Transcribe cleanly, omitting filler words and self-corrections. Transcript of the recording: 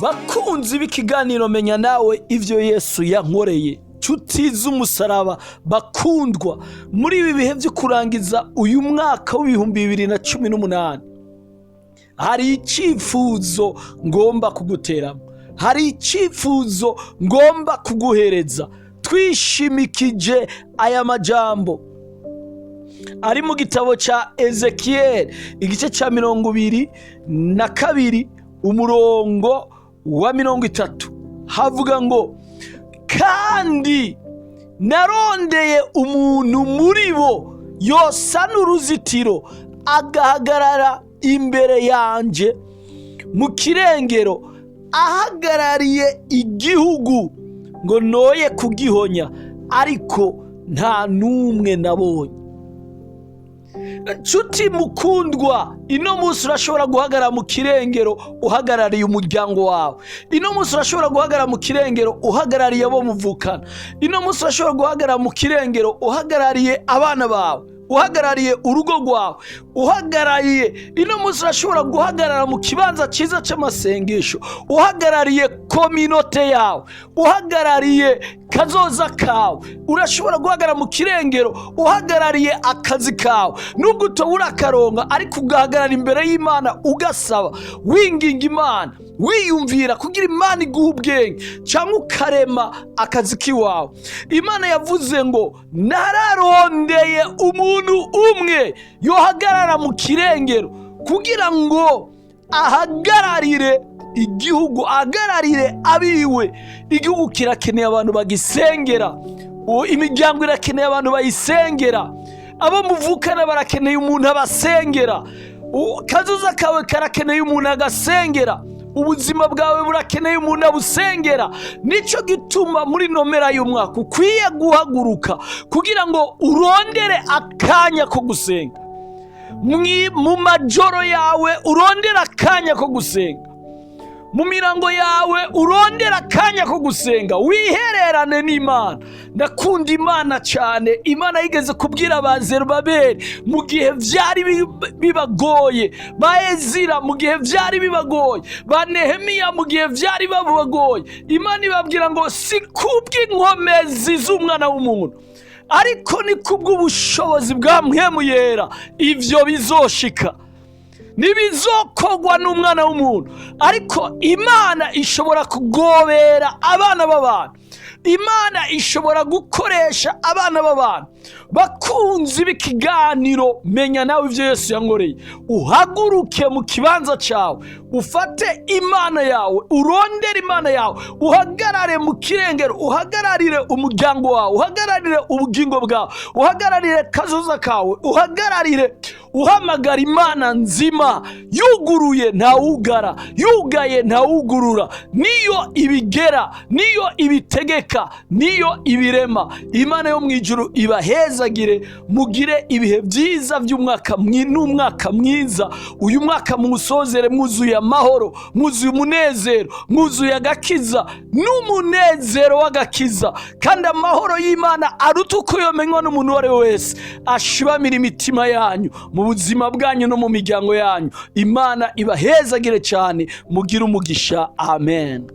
bakunzi b'ikiganiro menya nawe ivyo Yesu yankoreye, nshuti z'umusaraba bakundwa, muri ibi bihe byo kurangiza uyu mwaka w'2018 hari icyifuzo ngomba kuguteramo, hari icyifuzo ngomba kuguhereza. Twishimikije aya majambo ari mu gitabo ca Ezekiel igice ca 22 umurongo wa 30, havuga ngo kandi narondeye umuntu muri bo yosana uruzitiro agahagarara imbere yanje mu kirengero ahagarariye igihugu ngo noye kugihonya, ariko nta numwe nabonye. Nshuti mukundwa, ino munsi urashobora guhagarara mu kirengero uhagarariye umuryango wawe. Ino munsi urashobora guhagarara mu kirengero uhagarariye abo muvukana. Ino munsi urashobora guhagarara mu kirengero uhagarariye abana bawe, uhagarariye urugo rwawe, uhagarariye. Ino munsi urashobora guhagarara mu kibanza cyiza cy'amasengesho uhagarariye kominote yawe, uhagarariye kazoza kawe. Urashobora guhagarara mu kirengero uhagarariye akazi kawe, nubwo utobura akaronga ariko ugahagarara imbere y'Imana ugasaba, winginga Imana, wiyumvira kugira Imana iguha ubwenge cyangwa ukarema akazi kiwawe. Imana yavuze ngo nararondeye umuntu umwe yohagarara mu kirengero kugira ngo ahagararire igihugu, ahagararire abiwe. Igihugu kirakeneye abantu bagisengera, imiryango irakeneye abantu bayisengera, abo muvukana barakeneye umuntu abasengera, kazoza kawe karakeneye umuntu agasengera, ubuzima bwawe burakeneye umuntu abusengera. Nico gituma muri nomera y'umwaka ukwiye guhaguruka kugira ngo urondere akanya ko gusenga. Mu majoro yawe urondera akanya ko gusenga, mu mirango yawe urondera akanya ko gusenga, wihererane n'Imana. Ndakunda Imana cyane. Imana yigeze kubwira Abazerubabeli mu gihe byari bibagoye, ba Ezira mu gihe byari bibagoye, ba Nehemiya mu gihe byari bibagoye. Imana ibabwira ngo si kubw'inkomezi z'umwana w'umuntu, ariko ni kubw'ubushobozi bwa Mpwemu Yera ivyo bizoshika. Ntibizokogwa n'umwana w'umuntu, ariko Imana ishobora kugobera abana b'abantu. Imana ishobora gukoresha abana b'abantu. Bakunzi b'ikiganiro menya nawe ivyo Yesu yankoreye, uhaguruke mu kibanza cyawe, ufate Imana yawe, urondere Imana yawe, uhagarare mu kirengero, uhagararire umuryango wawe, uhagararire ubugingo bwawe, uhagararire kazoza kawe, uhagararire uhamagara Imana nzima. Yuguruye ntawugara, yugaye ntawugurura, niyo ibigera, niyo ibitegeka, niyo ibirema. Imana yo mwijuru ibahezagire, mugire ibihe byiza by'umwaka n'umwaka mwiza. Uyu mwaka musozere mwuzuye amahoro, mwuzuye umunezero, mwuzuye agakiza n'umunezero w'agakiza, kandi amahoro y'Imana aruta uko yomenywa n'umuntu wari wese. Ashibamira imitima yanyu mu buzima bwanyu no mu miryango yanyu. Imana ibahezagire cyane, mugire umugisha. Amen.